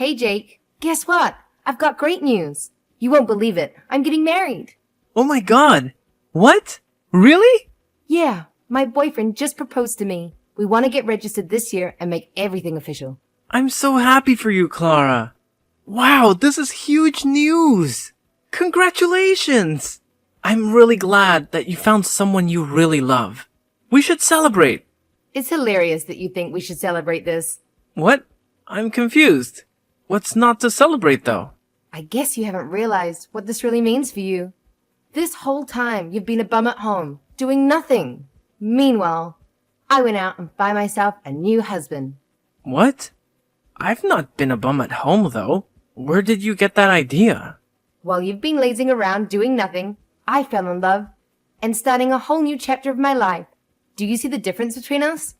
Hey, Jake. Guess what? I've got great news. You won't believe it. I'm getting married. Oh my god! What? Really? Yeah, my boyfriend just proposed to me. We want to get registered this year and make everything official. I'm so happy for you, Clara. Wow, this is huge news! Congratulations! I'm really glad that you found someone you really love. We should celebrate. It's hilarious that you think we should celebrate this. What? I'm confused. What's not to celebrate, though? I guess you haven't realized what this really means for you. This whole time you've been a bum at home, doing nothing. Meanwhile, I went out and found myself a new husband. What? I've not been a bum at home, though. Where did you get that idea? While you've been lazing around doing nothing, I fell in love and starting a whole new chapter of my life. Do you see the difference between us?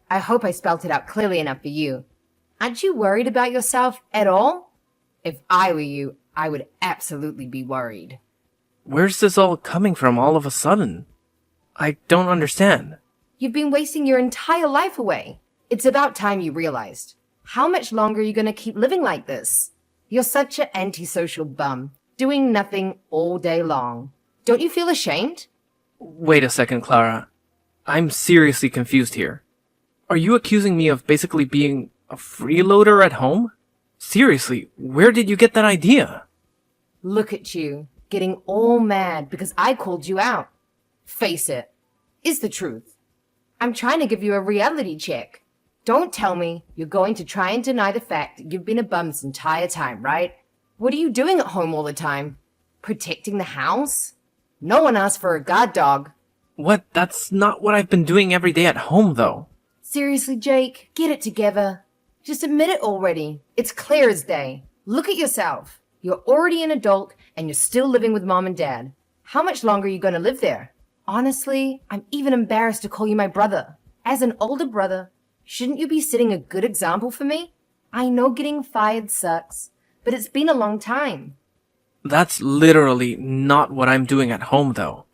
I hope I spelt it out clearly enough for you. Aren't you worried about yourself at all? If I were you, I would absolutely be worried. Where's this all coming from all of a sudden? I don't understand. You've been wasting your entire life away. It's about time you realized. How much longer are you going to keep living like this? You're such an antisocial bum, doing nothing all day long. Don't you feel ashamed? Wait a second, Clara. I'm seriously confused here. Are you accusing me of basically being a freeloader at home? Seriously, where did you get that idea? Look at you, getting all mad because I called you out. Face it, it's the truth. I'm trying to give you a reality check. Don't tell me you're going to try and deny the fact that you've been a bum this entire time, right? What are you doing at home all the time? Protecting the house? No one asked for a guard dog. What? That's not what I've been doing every day at home, though. Seriously, Jake, get it together. Just admit it already. It's clear as day. Look at yourself. You're already an adult and you're still living with mom and dad. How much longer are you going to live there? Honestly, I'm even embarrassed to call you my brother. As an older brother, shouldn't you be setting a good example for me? I know getting fired sucks, but it's been a long time. That's literally not what I'm doing at home, though.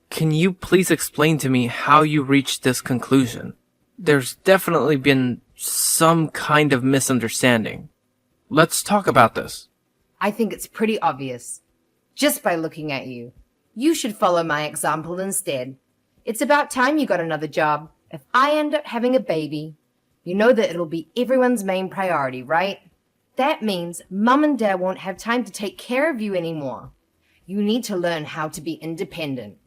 Can you please explain to me how you reached this conclusion? There's definitely been some kind of misunderstanding. Let's talk about this. I think it's pretty obvious. Just by looking at you. You should follow my example instead. It's about time you got another job. If I end up having a baby, you know that it'll be everyone's main priority, right? That means mum and dad won't have time to take care of you anymore. You need to learn how to be independent.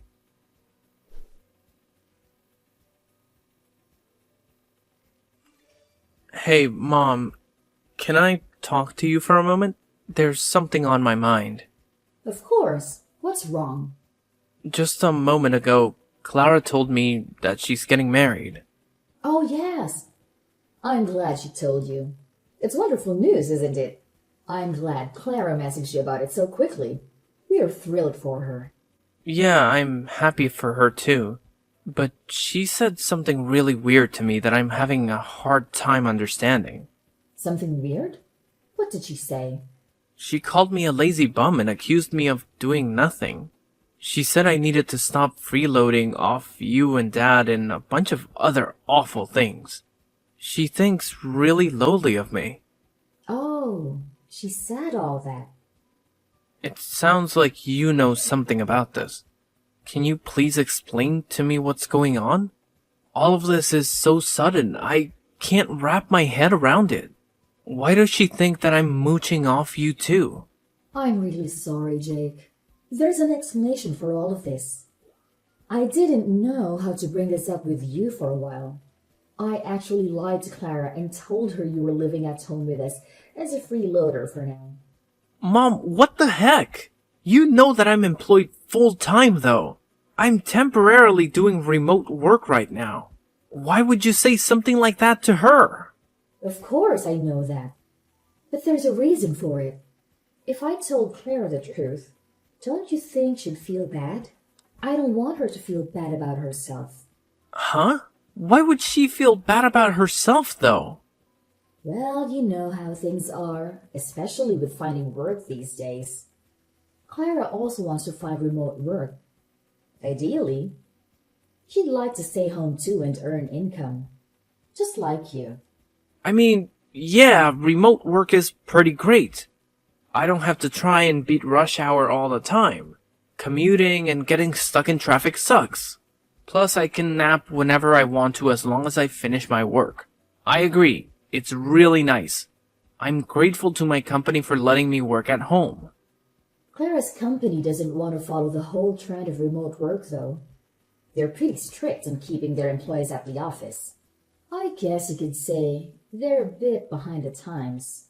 Hey, Mom, can I talk to you for a moment? There's something on my mind. Of course. What's wrong? Just a moment ago, Clara told me that she's getting married. Oh, yes. I'm glad she told you. It's wonderful news, isn't it? I'm glad Clara messaged you about it so quickly. We are thrilled for her. Yeah, I'm happy for her too. But she said something really weird to me that I'm having a hard time understanding. Something weird? What did she say? She called me a lazy bum and accused me of doing nothing. She said I needed to stop freeloading off you and Dad and a bunch of other awful things. She thinks really lowly of me. Oh, she said all that. It sounds like you know something about this. Can you please explain to me what's going on? All of this is so sudden, I can't wrap my head around it. Why does she think that I'm mooching off you too? I'm really sorry, Jake. There's an explanation for all of this. I didn't know how to bring this up with you for a while. I actually lied to Clara and told her you were living at home with us as a freeloader for now. Mom, what the heck? You know that I'm employed full-time though. I'm temporarily doing remote work right now. Why would you say something like that to her? Of course I know that. But there's a reason for it. If I told Clara the truth, don't you think she'd feel bad? I don't want her to feel bad about herself. Huh? Why would she feel bad about herself though? Well, you know how things are, especially with finding work these days. Clara also wants to find remote work. Ideally, she'd like to stay home too and earn income. Just like you. I mean, Yeah, remote work is pretty great. I don't have to try and beat rush hour all the time. Commuting and getting stuck in traffic sucks. Plus, I can nap whenever I want to as long as I finish my work. I agree, it's really nice. I'm grateful to my company for letting me work at home. Clara's company doesn't want to follow the whole trend of remote work, though. They're pretty strict on keeping their employees at the office. I guess you could say they're a bit behind the times.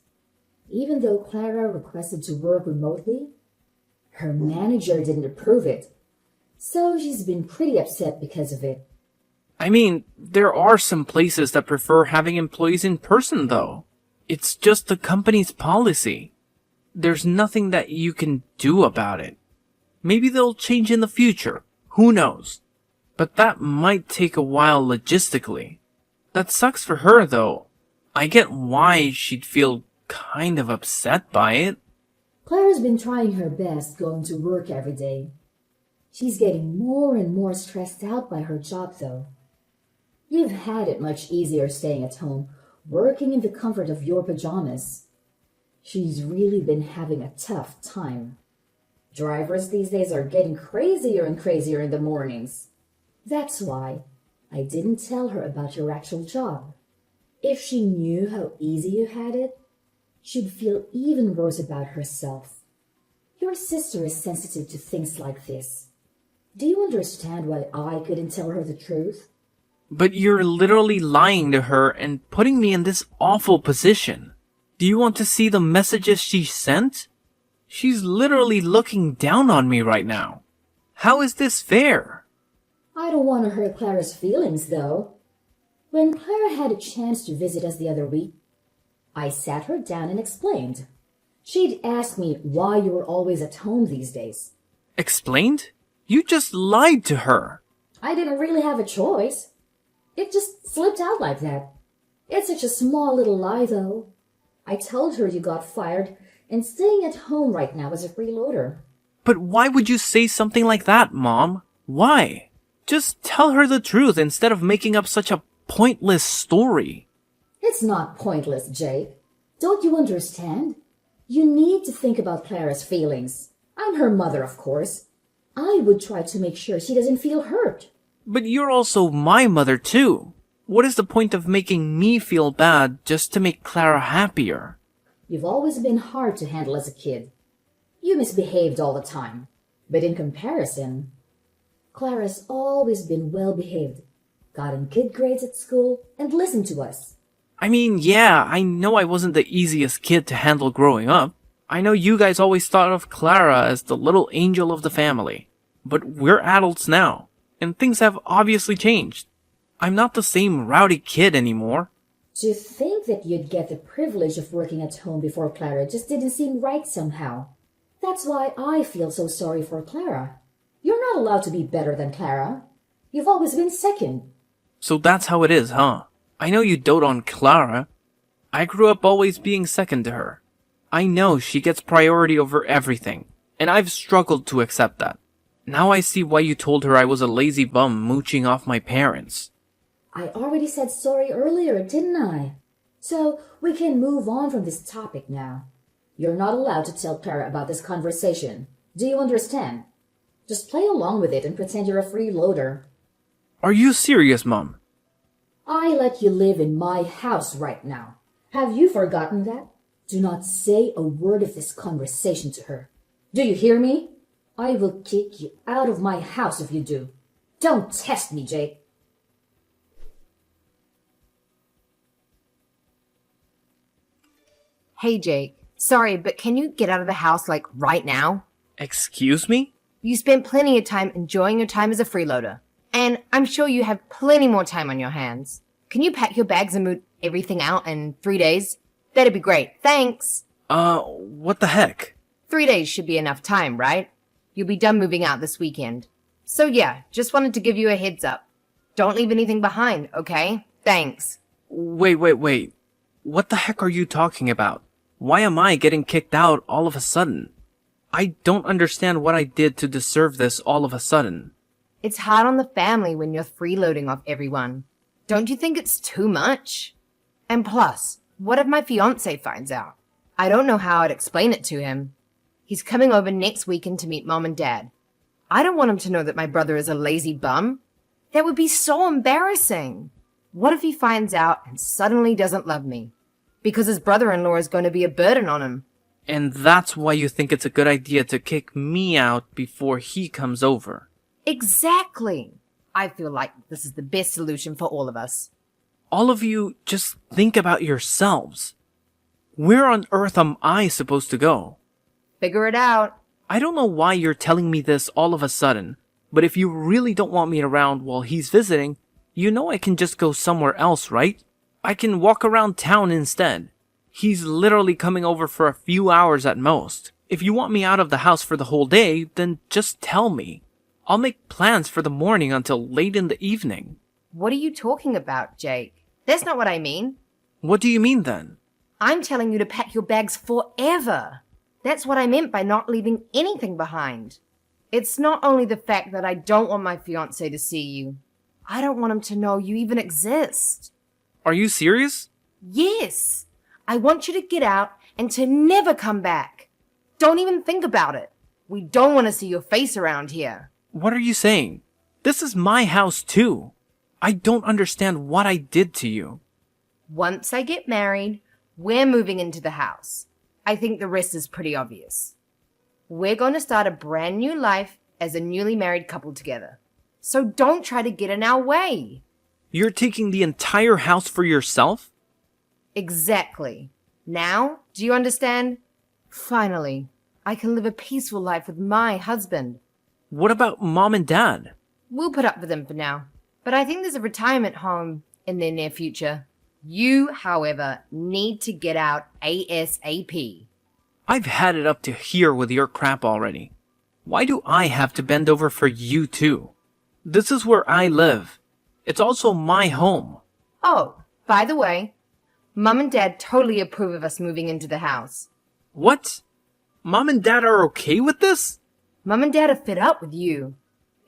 Even though Clara requested to work remotely, her manager didn't approve it, so she's been pretty upset because of it. I mean, there are some places that prefer having employees in person, though. It's just the company's policy. There's nothing that you can do about it. Maybe they'll change in the future. Who knows? But that might take a while logistically. That sucks for her, though. I get why she'd feel kind of upset by it. Clara's been trying her best going to work every day. She's getting more and more stressed out by her job, though. You've had it much easier staying at home, working in the comfort of your pajamas. She's really been having a tough time. Drivers these days are getting crazier and crazier in the mornings. That's why I didn't tell her about your actual job. If she knew how easy you had it, she'd feel even worse about herself. Your sister is sensitive to things like this. Do you understand why I couldn't tell her the truth? But you're literally lying to her and putting me in this awful position. Do you want to see the messages she sent? She's literally looking down on me right now. How is this fair? I don't want to hurt Clara's feelings, though. When Clara had a chance to visit us the other week, I sat her down and explained. She'd asked me why you were always at home these days. Explained? You just lied to her. I didn't really have a choice. It just slipped out like that. It's such a small little lie, though. I told her you got fired and staying at home right now as a freeloader. But why would you say something like that, Mom? Why? Just tell her the truth instead of making up such a pointless story. It's not pointless, Jake. Don't you understand? You need to think about Clara's feelings. I'm her mother, of course. I would try to make sure she doesn't feel hurt. But you're also my mother, too. What is the point of making me feel bad just to make Clara happier? You've always been hard to handle as a kid. You misbehaved all the time. But in comparison, Clara's always been well behaved, gotten good grades at school, and listened to us. I mean, yeah, I know I wasn't the easiest kid to handle growing up. I know you guys always thought of Clara as the little angel of the family. But we're adults now, and things have obviously changed. I'm not the same rowdy kid anymore. To think that you'd get the privilege of working at home before Clara just didn't seem right somehow. That's why I feel so sorry for Clara. You're not allowed to be better than Clara. You've always been second. So that's how it is, huh? I know you dote on Clara. I grew up always being second to her. I know she gets priority over everything, and I've struggled to accept that. Now I see why you told her I was a lazy bum mooching off my parents. I already said sorry earlier, didn't I? So we can move on from this topic now. You're not allowed to tell Clara about this conversation. Do you understand? Just play along with it and pretend you're a freeloader. Are you serious, Mom? I let you live in my house right now. Have you forgotten that? Do not say a word of this conversation to her. Do you hear me? I will kick you out of my house if you do. Don't test me, Jake. Hey, Jake. Sorry, but can you get out of the house, like, right now? Excuse me? You spent plenty of time enjoying your time as a freeloader. And I'm sure you have plenty more time on your hands. Can you pack your bags and move everything out in 3 days? That'd be great. Thanks. What the heck? 3 days should be enough time, right? You'll be done moving out this weekend. So yeah, just wanted to give you a heads up. Don't leave anything behind, okay? Thanks. Wait. What the heck are you talking about? Why am I getting kicked out all of a sudden? I don't understand what I did to deserve this all of a sudden. It's hard on the family when you're freeloading off everyone. Don't you think it's too much? And plus, What if my fiance finds out? I don't know how I'd explain it to him. He's coming over next weekend to meet Mom and Dad. I don't want him to know that my brother is a lazy bum. That would be so embarrassing. What if he finds out and suddenly doesn't love me? Because his brother-in-law is going to be a burden on him. And that's why you think it's a good idea to kick me out before he comes over. Exactly. I feel like this is the best solution for all of us. All of you just think about yourselves. Where on earth am I supposed to go? Figure it out. I don't know why you're telling me this all of a sudden, but if you really don't want me around while he's visiting, you know I can just go somewhere else, right? I can walk around town instead. He's literally coming over for a few hours at most. If you want me out of the house for the whole day, then just tell me. I'll make plans for the morning until late in the evening. What are you talking about, Jake? That's not what I mean. What do you mean then? I'm telling you to pack your bags forever. That's what I meant by not leaving anything behind. It's not only the fact that I don't want my fiancé to see you. I don't want him to know you even exist. Are you serious? Yes. I want you to get out and to never come back. Don't even think about it. We don't want to see your face around here. What are you saying? This is my house too. I don't understand what I did to you. Once I get married, we're moving into the house. I think the rest is pretty obvious. We're going to start a brand new life as a newly married couple together. So don't try to get in our way. You're taking the entire house for yourself? Exactly. Now, do you understand? Finally, I can live a peaceful life with my husband. What about Mom and Dad? We'll put up with them for now. But I think there's a retirement home in their near future. You, however, need to get out ASAP. I've had it up to here with your crap already. Why do I have to bend over for you too? This is where I live. It's also my home. Oh, by the way, Mom and Dad totally approve of us moving into the house. What? Mom and Dad are okay with this? Mom and Dad are fed up with you.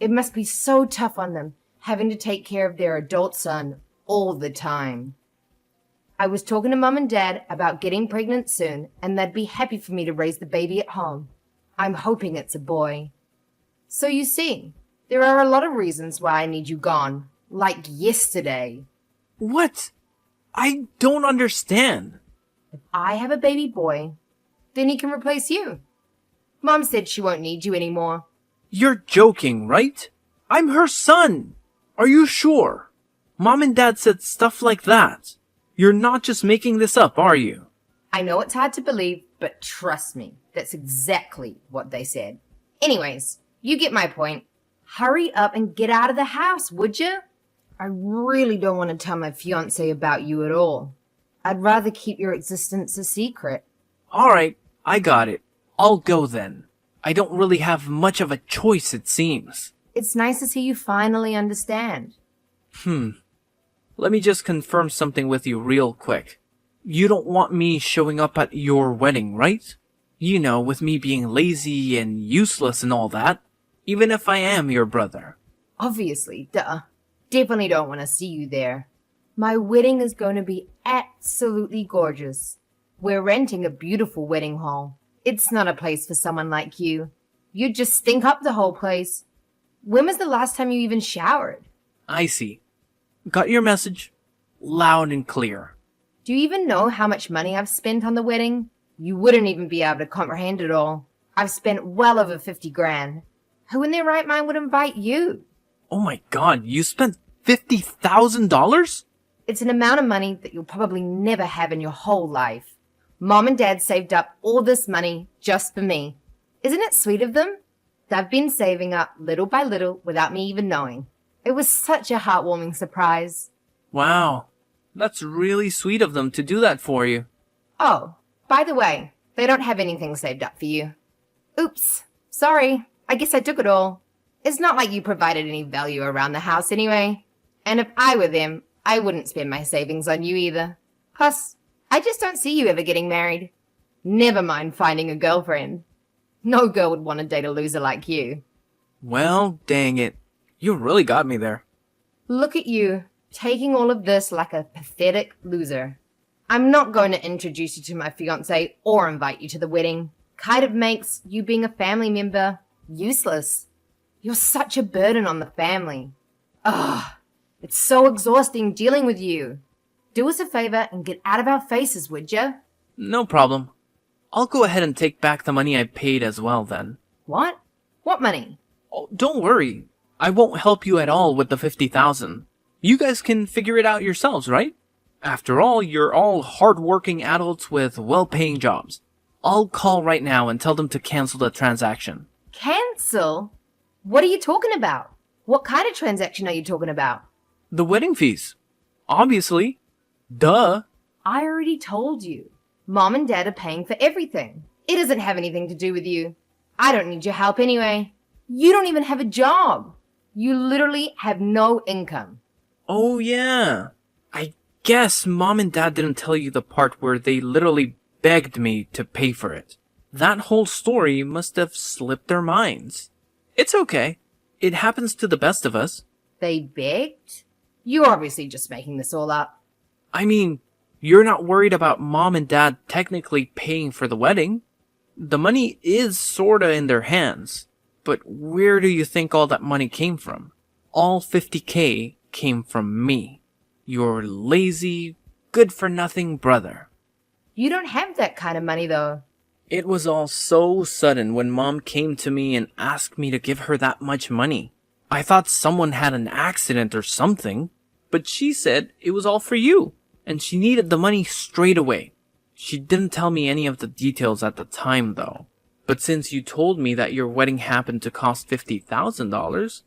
It must be so tough on them, having to take care of their adult son all the time. I was talking to Mom and Dad about getting pregnant soon, and they'd be happy for me to raise the baby at home. I'm hoping it's a boy. So you see, there are a lot of reasons why I need you gone, like yesterday. What? I don't understand. If I have a baby boy, then he can replace you. Mom said she won't need you anymore. You're joking, right? I'm her son. Are you sure? Mom and Dad said stuff like that. You're not just making this up, are you? I know it's hard to believe, but trust me, that's exactly what they said. Anyways, you get my point. Hurry up and get out of the house, would you? I really don't want to tell my fiancé about you at all. I'd rather keep your existence a secret. Alright, I got it. I'll go then. I don't really have much of a choice, it seems. It's nice to see you finally understand. Let me just confirm something with you real quick. You don't want me showing up at your wedding, right? You know, with me being lazy and useless and all that. Even if I am your brother. Obviously, duh. Definitely don't want to see you there. My wedding is going to be absolutely gorgeous. We're renting a beautiful wedding hall. It's not a place for someone like you. You'd just stink up the whole place. When was the last time you even showered? I see. Got your message. Loud and clear. Do you even know how much money I've spent on the wedding? You wouldn't even be able to comprehend it all. I've spent well over 50 grand. Who in their right mind would invite you? Oh my god, you spent $50,000? It's an amount of money that you'll probably never have in your whole life. Mom and Dad saved up all this money just for me. Isn't it sweet of them? They've been saving up little by little without me even knowing. It was such a heartwarming surprise. Wow, that's really sweet of them to do that for you. Oh, by the way, they don't have anything saved up for you. Oops, sorry, I guess I took it all. It's not like you provided any value around the house anyway. And if I were them, I wouldn't spend my savings on you either. Plus, I just don't see you ever getting married. Never mind finding a girlfriend. No girl would want to date a loser like you. Well, dang it. You really got me there. Look at you, taking all of this like a pathetic loser. I'm not going to introduce you to my fiancé or invite you to the wedding. Kind of makes you being a family member useless. You're such a burden on the family. Ugh, it's so exhausting dealing with you. Do us a favor and get out of our faces, would you? No problem. I'll go ahead and take back the money I paid as well then. What? What money? Oh, don't worry. I won't help you at all with the 50,000. You guys can figure it out yourselves, right? After all, you're all hard-working adults with well-paying jobs. I'll call right now and tell them to cancel the transaction. Cancel? What are you talking about? What kind of transaction are you talking about? The wedding fees. Obviously. Duh. I already told you. Mom and Dad are paying for everything. It doesn't have anything to do with you. I don't need your help anyway. You don't even have a job. You literally have no income. Oh yeah. I guess Mom and Dad didn't tell you the part where they literally begged me to pay for it. That whole story must have slipped their minds. It's okay. It happens to the best of us. They begged? You're obviously just making this all up. I mean, you're not worried about Mom and Dad technically paying for the wedding. The money is sorta in their hands. But where do you think all that money came from? All 50K came from me. Your lazy, good-for-nothing brother. You don't have that kind of money, though. It was all so sudden when Mom came to me and asked me to give her that much money. I thought someone had an accident or something, but she said it was all for you, and she needed the money straight away. She didn't tell me any of the details at the time, though. But since you told me that your wedding happened to cost $50,000,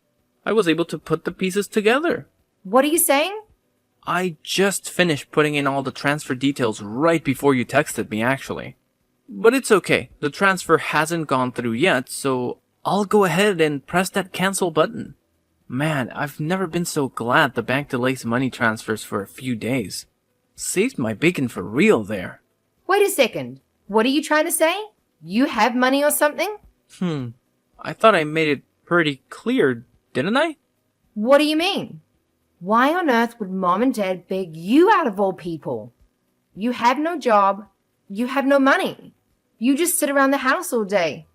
I was able to put the pieces together. What are you saying? I just finished putting in all the transfer details right before you texted me, actually. But it's okay. The transfer hasn't gone through yet, so I'll go ahead and press that cancel button. Man, I've never been so glad the bank delays money transfers for a few days. Saved my bacon for real there. Wait a second. What are you trying to say? You have money or something? I thought I made it pretty clear, didn't I? What do you mean? Why on earth would Mom and Dad beg you out of all people? You have no job. You have no money. You just sit around the house all day.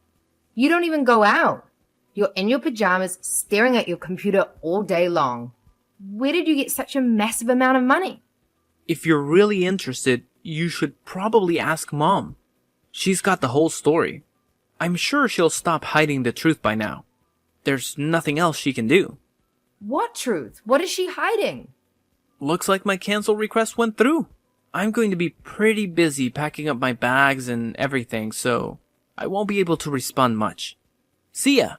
You don't even go out. You're in your pajamas staring at your computer all day long. Where did you get such a massive amount of money? If you're really interested, you should probably ask Mom. She's got the whole story. I'm sure she'll stop hiding the truth by now. There's nothing else she can do. What truth? What is she hiding? Looks like my cancel request went through. I'm going to be pretty busy packing up my bags and everything, so I won't be able to respond much. See ya!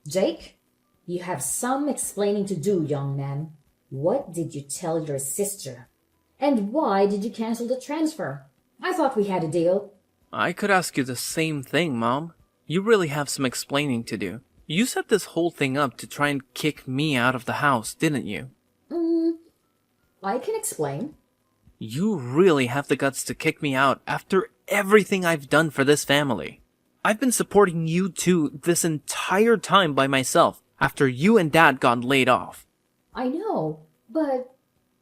Jake, you have some explaining to do, young man. What did you tell your sister? And why did you cancel the transfer? I thought we had a deal. I could ask you the same thing, Mom. You really have some explaining to do. You set this whole thing up to try and kick me out of the house, didn't you? I can explain. You really have the guts to kick me out after everything I've done for this family. I've been supporting you two this entire time by myself after you and Dad got laid off. I know, but...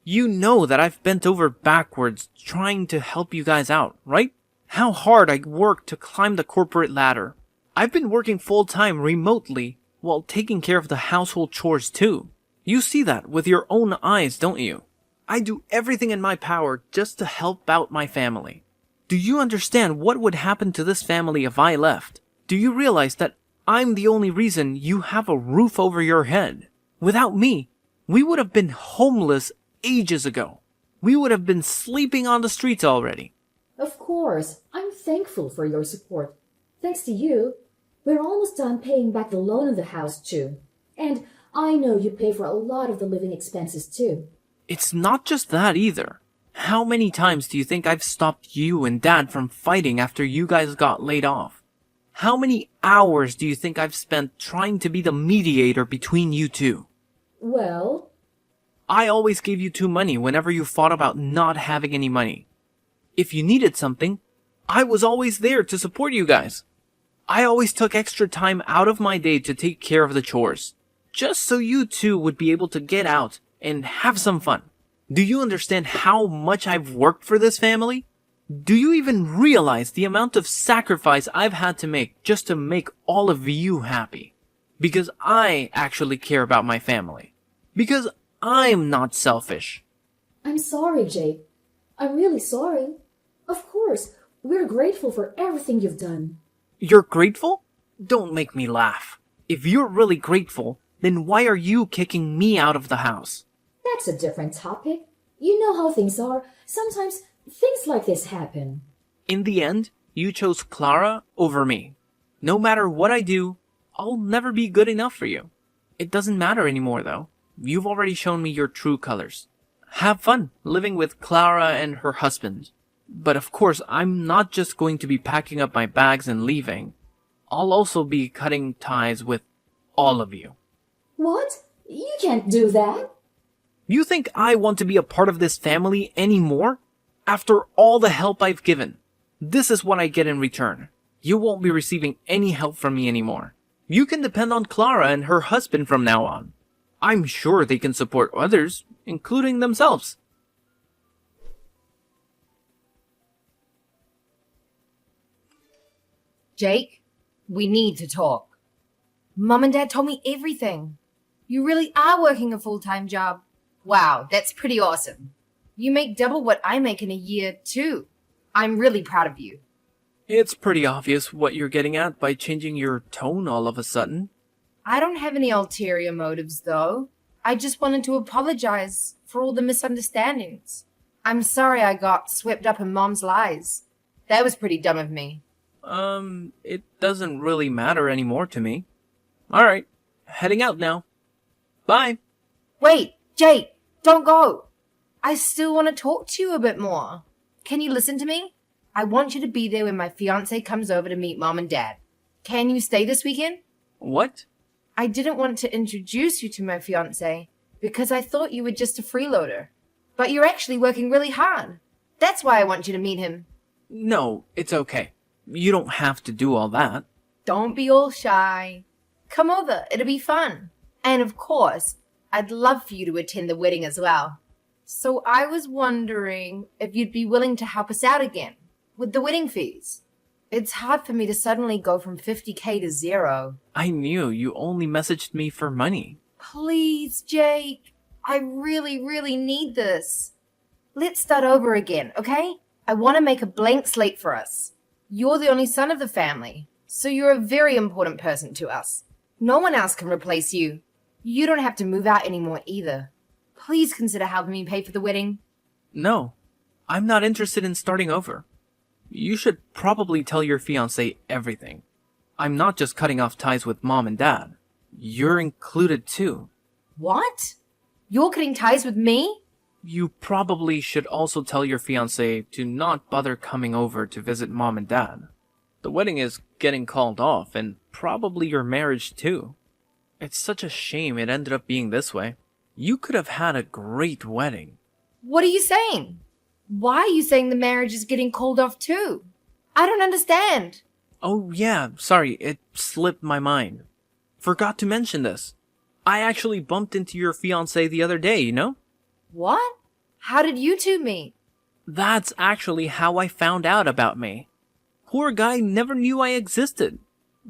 You know that I've bent over backwards trying to help you guys out, right? How hard I worked to climb the corporate ladder. I've been working full-time remotely while taking care of the household chores too. You see that with your own eyes, don't you? I do everything in my power just to help out my family. Do you understand what would happen to this family if I left? Do you realize that I'm the only reason you have a roof over your head? Without me, we would have been homeless ages ago. We would have been sleeping on the streets already. Of course, I'm thankful for your support. Thanks to you, we're almost done paying back the loan of the house too. And I know you pay for a lot of the living expenses too. It's not just that either. How many times do you think I've stopped you and Dad from fighting after you guys got laid off? How many hours do you think I've spent trying to be the mediator between you two? Well... I always gave you two money whenever you fought about not having any money. If you needed something, I was always there to support you guys. I always took extra time out of my day to take care of the chores, just so you two would be able to get out and have some fun. Do you understand how much I've worked for this family? Do you even realize the amount of sacrifice I've had to make just to make all of you happy? Because I actually care about my family. Because I'm not selfish. I'm sorry, Jake. I'm really sorry. Of course, we're grateful for everything you've done. You're grateful? Don't make me laugh. If you're really grateful, then why are you kicking me out of the house? That's a different topic. You know how things are. Sometimes things like this happen. In the end, you chose Clara over me. No matter what I do, I'll never be good enough for you. It doesn't matter anymore, though. You've already shown me your true colors. Have fun living with Clara and her husband. But of course, I'm not just going to be packing up my bags and leaving. I'll also be cutting ties with all of you. What? You can't do that. You think I want to be a part of this family anymore? After all the help I've given, this is what I get in return. You won't be receiving any help from me anymore. You can depend on Clara and her husband from now on. I'm sure they can support others, including themselves. Jake, we need to talk. Mom and Dad told me everything. You really are working a full-time job. Wow, that's pretty awesome. You make double what I make in a year, too. I'm really proud of you. It's pretty obvious what you're getting at by changing your tone all of a sudden. I don't have any ulterior motives, though. I just wanted to apologize for all the misunderstandings. I'm sorry I got swept up in Mom's lies. That was pretty dumb of me. It doesn't really matter anymore to me. Alright, heading out now. Bye. Wait, Jake, don't go. I still want to talk to you a bit more. Can you listen to me? I want you to be there when my fiancé comes over to meet Mom and Dad. Can you stay this weekend? What? I didn't want to introduce you to my fiancé because I thought you were just a freeloader. But you're actually working really hard. That's why I want you to meet him. No, it's okay. You don't have to do all that. Don't be all shy. Come over, it'll be fun. And of course, I'd love for you to attend the wedding as well. So I was wondering if you'd be willing to help us out again with the wedding fees. It's hard for me to suddenly go from 50K to 0. I knew you only messaged me for money. Please, Jake. I really, really need this. Let's start over again, okay? I want to make a blank slate for us. You're the only son of the family, so you're a very important person to us. No one else can replace you. You don't have to move out anymore either. Please consider helping me pay for the wedding. No, I'm not interested in starting over. You should probably tell your fiancé everything. I'm not just cutting off ties with Mom and Dad. You're included too. What? You're cutting ties with me? You probably should also tell your fiancé to not bother coming over to visit Mom and Dad. The wedding is getting called off, and probably your marriage too. It's such a shame it ended up being this way. You could have had a great wedding. What are you saying? Why are you saying the marriage is getting called off too? I don't understand. Oh yeah, sorry, it slipped my mind. Forgot to mention this. I actually bumped into your fiancé the other day, you know? What? How did you two meet? That's actually how I found out about me. Poor guy never knew I existed.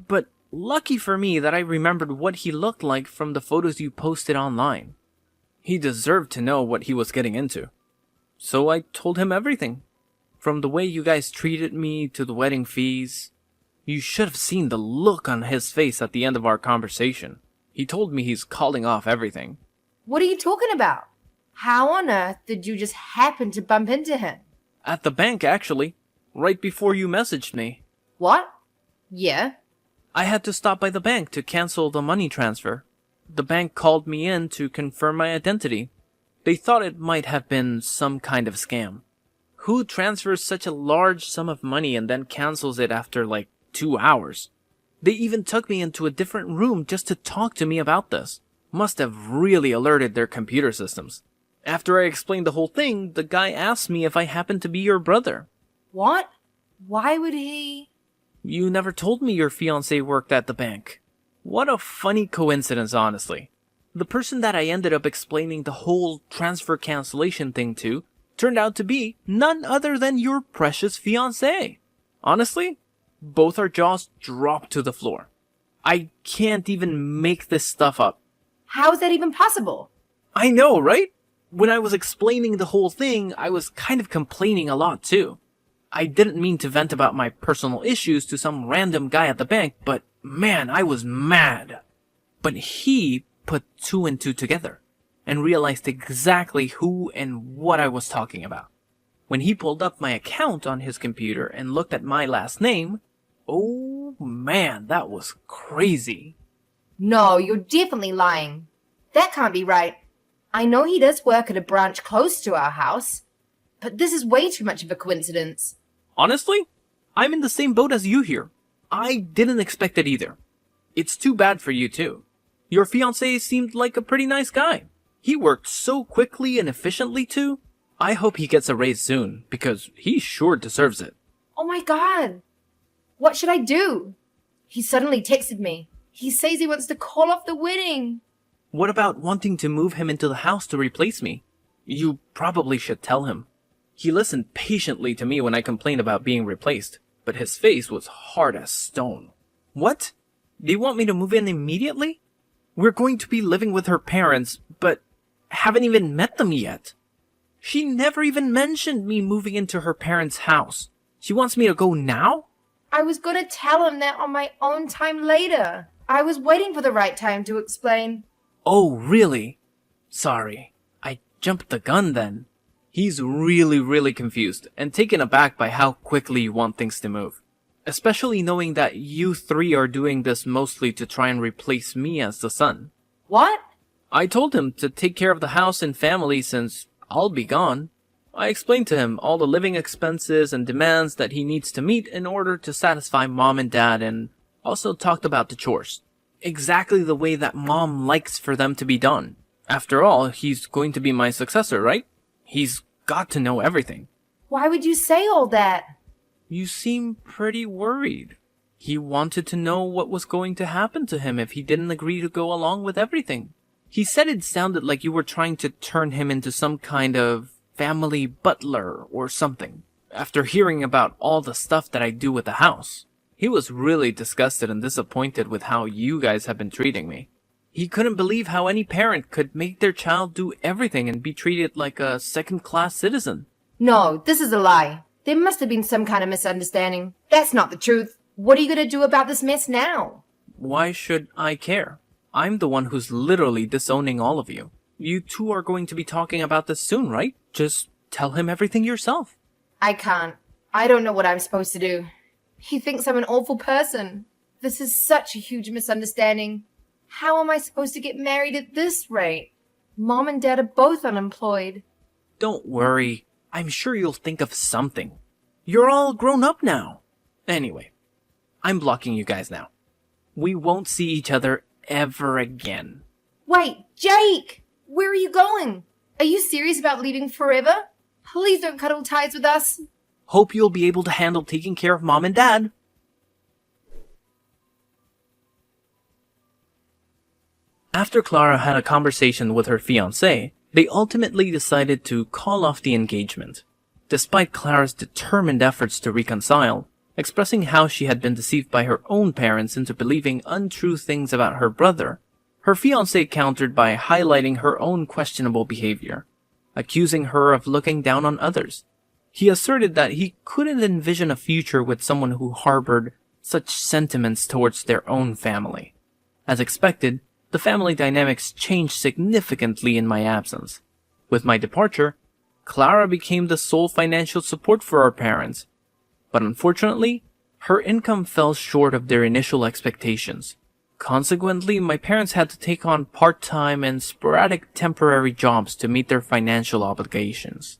But lucky for me that I remembered what he looked like from the photos you posted online. He deserved to know what he was getting into. So I told him everything. From the way you guys treated me to the wedding fees. You should have seen the look on his face at the end of our conversation. He told me he's calling off everything. What are you talking about? How on earth did you just happen to bump into him? At the bank, actually. Right before you messaged me. What? Yeah? I had to stop by the bank to cancel the money transfer. The bank called me in to confirm my identity. They thought it might have been some kind of scam. Who transfers such a large sum of money and then cancels it after like 2 hours? They even took me into a different room just to talk to me about this. Must have really alerted their computer systems. After I explained the whole thing, the guy asked me if I happened to be your brother. What? Why would he? You never told me your fiancé worked at the bank. What a funny coincidence, honestly. The person that I ended up explaining the whole transfer cancellation thing to turned out to be none other than your precious fiancé. Honestly, both our jaws dropped to the floor. I can't even make this stuff up. How is that even possible? I know, right? When I was explaining the whole thing, I was kind of complaining a lot too. I didn't mean to vent about my personal issues to some random guy at the bank, but man, I was mad. But he put two and two together and realized exactly who and what I was talking about. When he pulled up my account on his computer and looked at my last name, oh man, that was crazy. No, you're definitely lying. That can't be right. I know he does work at a branch close to our house, but this is way too much of a coincidence. Honestly, I'm in the same boat as you here. I didn't expect it either. It's too bad for you too. Your fiancé seemed like a pretty nice guy. He worked so quickly and efficiently too. I hope he gets a raise soon, because he sure deserves it. Oh my god. What should I do? He suddenly texted me. He says he wants to call off the wedding. What about wanting to move him into the house to replace me? You probably should tell him. He listened patiently to me when I complained about being replaced, but his face was hard as stone. What? They want me to move in immediately? We're going to be living with her parents, but haven't even met them yet. She never even mentioned me moving into her parents' house. She wants me to go now? I was gonna tell him that on my own time later. I was waiting for the right time to explain. Oh, really? Sorry. I jumped the gun then. He's really confused and taken aback by how quickly you want things to move. Especially knowing that you three are doing this mostly to try and replace me as the son. What? I told him to take care of the house and family since I'll be gone. I explained to him all the living expenses and demands that he needs to meet in order to satisfy mom and dad, and also talked about the chores. Exactly the way that mom likes for them to be done. After all, he's going to be my successor, right? He's got to know everything. Why would you say all that? You seem pretty worried. He wanted to know what was going to happen to him if he didn't agree to go along with everything. He said it sounded like you were trying to turn him into some kind of family butler or something, after hearing about all the stuff that I do with the house. He was really disgusted and disappointed with how you guys have been treating me. He couldn't believe how any parent could make their child do everything and be treated like a second-class citizen. No, this is a lie. There must have been some kind of misunderstanding. That's not the truth. What are you going to do about this mess now? Why should I care? I'm the one who's literally disowning all of you. You two are going to be talking about this soon, right? Just tell him everything yourself. I can't. I don't know what I'm supposed to do. He thinks I'm an awful person. This is such a huge misunderstanding. How am I supposed to get married at this rate? Mom and Dad are both unemployed. Don't worry. I'm sure you'll think of something. You're all grown up now. Anyway, I'm blocking you guys now. We won't see each other ever again. Wait, Jake! Where are you going? Are you serious about leaving forever? Please don't cut all ties with us. Hope you'll be able to handle taking care of mom and dad. After Clara had a conversation with her fiancé, they ultimately decided to call off the engagement. Despite Clara's determined efforts to reconcile, expressing how she had been deceived by her own parents into believing untrue things about her brother, her fiancé countered by highlighting her own questionable behavior, accusing her of looking down on others. He asserted that he couldn't envision a future with someone who harbored such sentiments towards their own family. As expected, the family dynamics changed significantly in my absence. With my departure, Clara became the sole financial support for our parents, but unfortunately, her income fell short of their initial expectations. Consequently, my parents had to take on part-time and sporadic temporary jobs to meet their financial obligations.